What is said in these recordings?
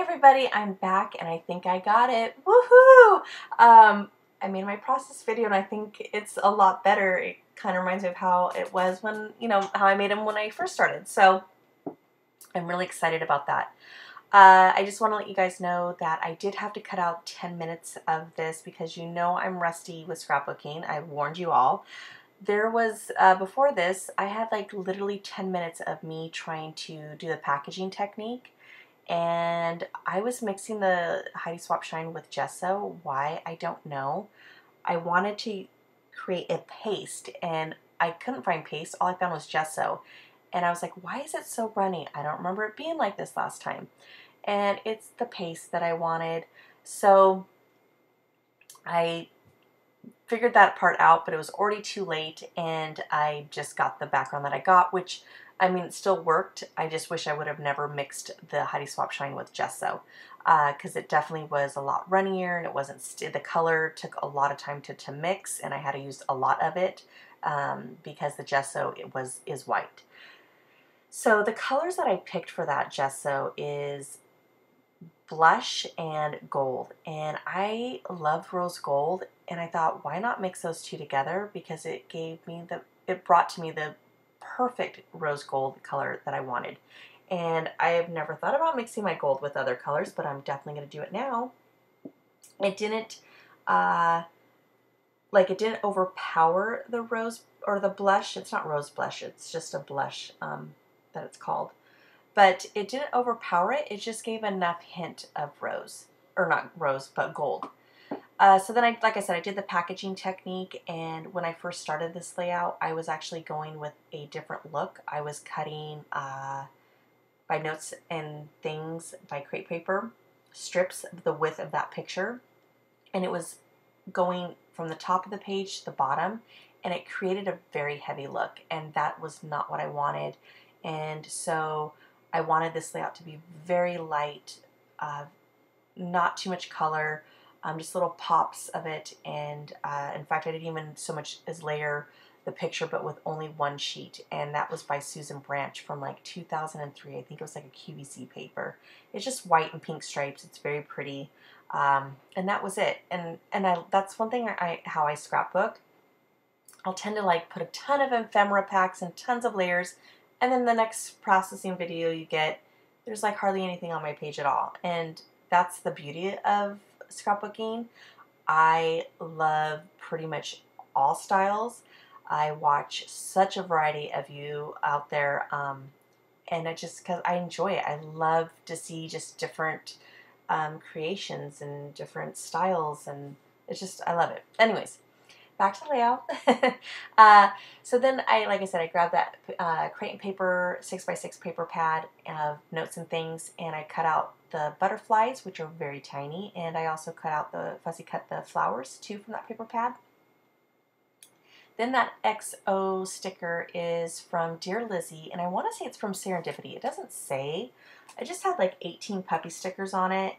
everybody, I'm back and I think I got it. Woohoo! I made my process video and I think it's a lot better. It kind of reminds me of how it was when, how I made them when I first started. So I'm really excited about that. I just want to let you guys know that I did have to cut out 10 minutes of this because I'm rusty with scrapbooking. I warned you all. There was, before this, I had like literally 10 minutes of me trying to do the packaging technique. And I was mixing the Heidi Swap Shine with gesso. Why? I don't know. I wanted to create a paste and I couldn't find paste. All I found was gesso. And I was like, why is it so runny? I don't remember it being like this last time. And it's the paste that I wanted. So I figured that part out, but it was already too late and I just got the background that I got, which, I mean, it still worked. I just wish I would have never mixed the Heidi Swap Shine with gesso because it definitely was a lot runnier and it wasn't, the color took a lot of time to mix and I had to use a lot of it because the gesso is white. So the colors that I picked for that gesso is blush and gold, and I love rose gold, and I thought, why not mix those two together, because it brought to me the perfect rose gold color that I wanted. And I have never thought about mixing my gold with other colors, but I'm definitely going to do it now. It didn't it didn't overpower the rose or the blush. It's not rose blush, it's just a blush that it's called. But it didn't overpower it. It just gave enough hint of rose, or not rose, but gold. So then, like I said, I did the packaging technique, and when I first started this layout, I was actually going with a different look. I was cutting by Notes and Things by Crepe Paper strips the width of that picture, and it was going from the top of the page to the bottom, and it created a very heavy look, and that was not what I wanted. And so I wanted this layout to be very light, not too much color, just little pops of it. And in fact, I didn't even so much as layer the picture, but with only one sheet. And that was by Susan Branch from like 2003. I think it was like a QVC paper. It's just white and pink stripes. It's very pretty. And that was it. And that's one thing how I scrapbook. I'll tend to like put a ton of ephemera packs and tons of layers, and then the next processing video you get, there's like hardly anything on my page at all. And that's the beauty of scrapbooking. I love pretty much all styles. I watch such a variety of you out there, and because I enjoy it. I love to see just different creations and different styles, and I love it. Anyways, back to layout. So then like I said, I grabbed that Crepe Paper 6x6 paper pad of Notes and Things, and I cut out the butterflies, which are very tiny, and I also cut the flowers too from that paper pad. Then that XO sticker is from Dear Lizzie, and I want to say it's from Serendipity. It doesn't say. I just had like 18 puppy stickers on it,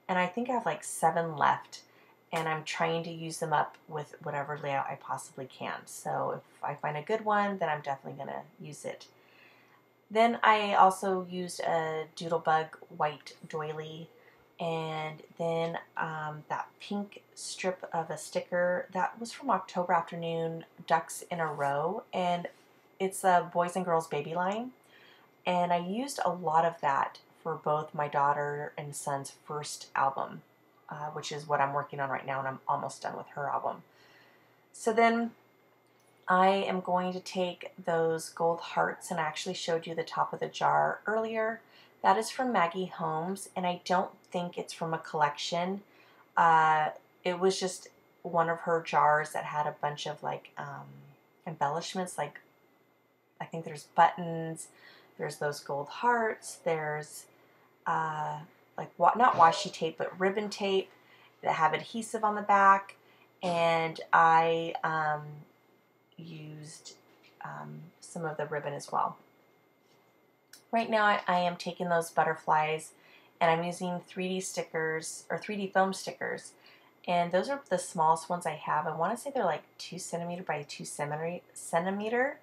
and I think I have like 7 left. And I'm trying to use them up with whatever layout I possibly can. So if I find a good one, then I'm definitely going to use it. Then I also used a Doodlebug white doily, and then that pink strip of a sticker, that was from October Afternoon, Ducks in a Row, and it's a Boys and Girls Baby line. And I used a lot of that for both my daughter and son's first album. Which is what I'm working on right now, and I'm almost done with her album. So then I am going to take those gold hearts, and I actually showed you the top of the jar earlier. That is from Maggie Holmes, and I don't think it's from a collection. It was just one of her jars that had a bunch of like embellishments, like I think there's buttons, there's those gold hearts, there's not washi tape, but ribbon tape that have adhesive on the back, and I used some of the ribbon as well. Right now I am taking those butterflies, and I'm using 3D stickers, or 3D foam stickers, and those are the smallest ones I have. I want to say they're like 2 centimeter by 2 centimeter.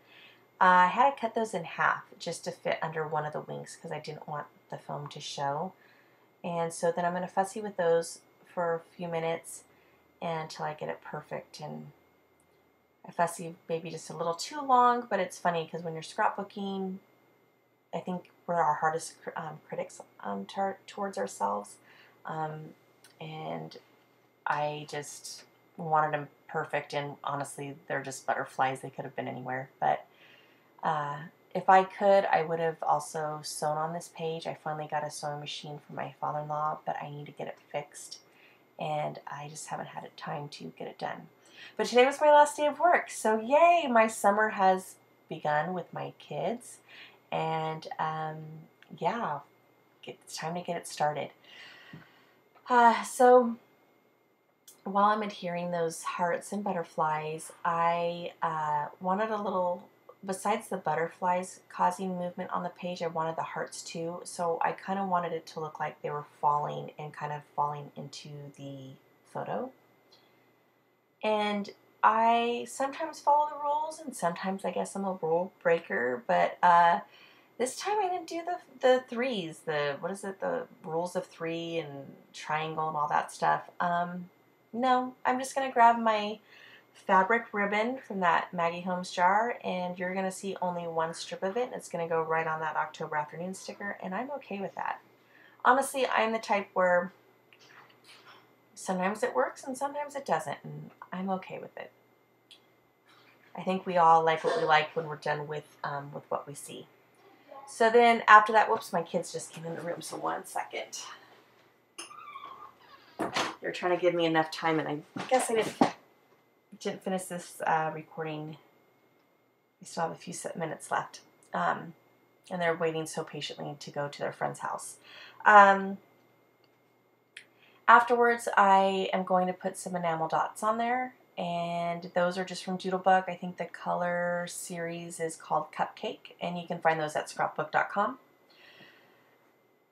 I had to cut those in half just to fit under one of the wings because I didn't want the foam to show. And so then I'm going to fussy with those for a few minutes until I get it perfect. And I fussy maybe just a little too long, but it's funny because when you're scrapbooking, I think we're our hardest critics towards ourselves. And I just wanted them perfect, and honestly, they're just butterflies. They could have been anywhere. But if I could, I would have also sewn on this page. I finally got a sewing machine for my father-in-law, but I need to get it fixed, and I just haven't had time to get it done. But today was my last day of work, so yay! My summer has begun with my kids, and yeah, it's time to get it started. So while I'm adhering those hearts and butterflies, I wanted a little, besides the butterflies causing movement on the page, I wanted the hearts too. So I kind of wanted it to look like they were falling and kind of falling into the photo. And I sometimes follow the rules, and sometimes I guess I'm a rule breaker, but this time I didn't do the threes, what is it, the rules of three and triangle and all that stuff. No, I'm just going to grab my fabric ribbon from that Maggie Holmes jar, and you're going to see only one strip of it, and it's going to go right on that October afternoon sticker, and I'm okay with that. Honestly, I'm the type where sometimes it works and sometimes it doesn't, and I'm okay with it. I think we all like what we like when we're done with what we see. So then after that, whoops, my kids just came in the room, so 1 second. They're trying to give me enough time, and I guess I didn't finish this recording. We still have a few minutes left. And they're waiting so patiently to go to their friend's house. Afterwards, I am going to put some enamel dots on there, and those are just from Doodlebug. I think the color series is called Cupcake, and you can find those at scrapbook.com.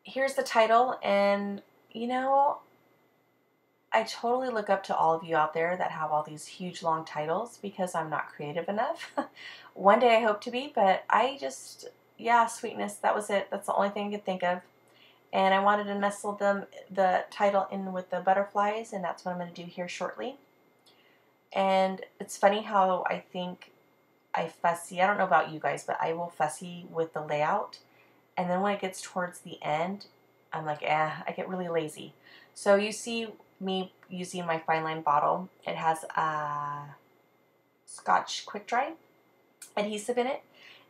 Here's the title, and you know, I totally look up to all of you out there that have all these huge long titles because I'm not creative enough. One day I hope to be, but I just, yeah, sweetness, that was it. That's the only thing I could think of. And I wanted to nestle the title in with the butterflies, and that's what I'm going to do here shortly. And it's funny how I think I fussy, I don't know about you guys, but I will fussy with the layout. And then when it gets towards the end, I'm like, I get really lazy. So you see me using my fine line bottle. It has Scotch Quick Dry adhesive in it,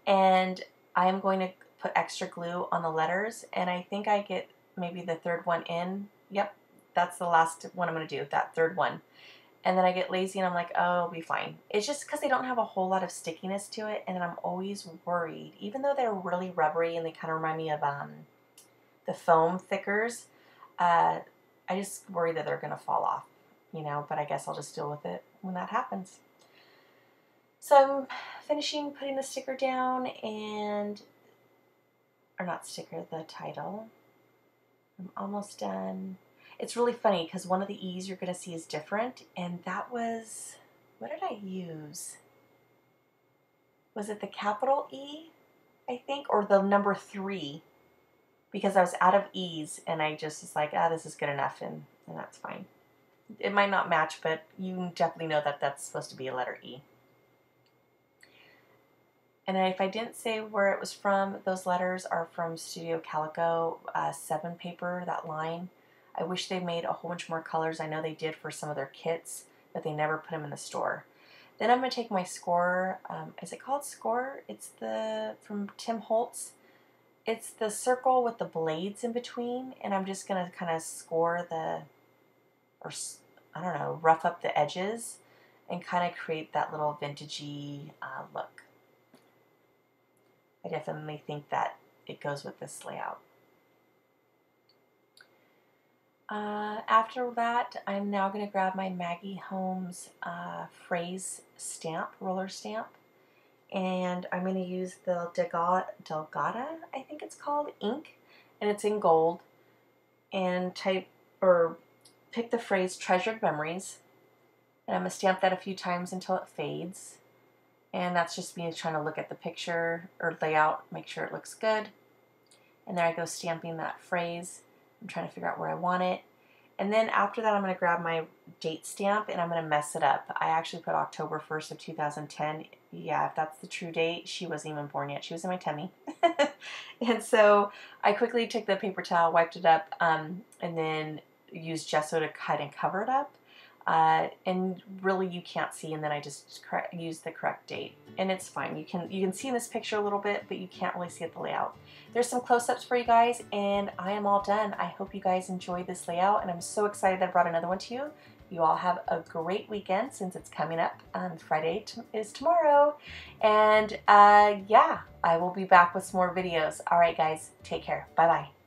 and I'm going to put extra glue on the letters, and I think I get maybe the third one in. Yep, that's the last one I'm going to do, that third one. And then I get lazy and I'm like, oh, it'll be fine. It's just because they don't have a whole lot of stickiness to it, and I'm always worried, even though they're really rubbery and they kind of remind me of the foam thickers, I just worry that they're going to fall off, you know, but I guess I'll just deal with it when that happens. So I'm finishing putting the sticker down, or not sticker, the title. I'm almost done. It's really funny because one of the E's you're going to see is different, and that was, what did I use? Was it the capital E, I think, or the number 3? Because I was out of E's, and I just was like, this is good enough, and that's fine. It might not match, but you definitely know that that's supposed to be a letter E. And if I didn't say where it was from, those letters are from Studio Calico 7 paper, that line. I wish they made a whole bunch more colors. I know they did for some of their kits, but they never put them in the store. Then I'm going to take my score. Is it called Score? It's from Tim Holtz. It's the circle with the blades in between, and I'm just going to kind of score rough up the edges and kind of create that little vintagey look. I definitely think that it goes with this layout. After that, I'm now going to grab my Maggie Holmes phrase stamp, roller stamp, and I'm going to use the Delgada, I think it's called, ink, and it's in gold, and pick the phrase Treasured Memories, and I'm going to stamp that a few times until it fades, and that's just me trying to look at the picture or layout, make sure it looks good, and there I go stamping that phrase. I'm trying to figure out where I want it. And then after that, I'm going to grab my date stamp and I'm going to mess it up. I actually put October 1st of 2010. Yeah, if that's the true date, she wasn't even born yet. She was in my tummy. And so I quickly took the paper towel, wiped it up, and then used gesso to kind of cover it up. And really you can't see, and then I just used the correct date. And it's fine. You can see in this picture a little bit, but you can't really see it the layout. There's some close-ups for you guys, and I am all done. I hope you guys enjoyed this layout, and I'm so excited I brought another one to you. You all have a great weekend since it's coming up. Friday is tomorrow. And yeah, I will be back with some more videos. All right, guys, take care. Bye-bye.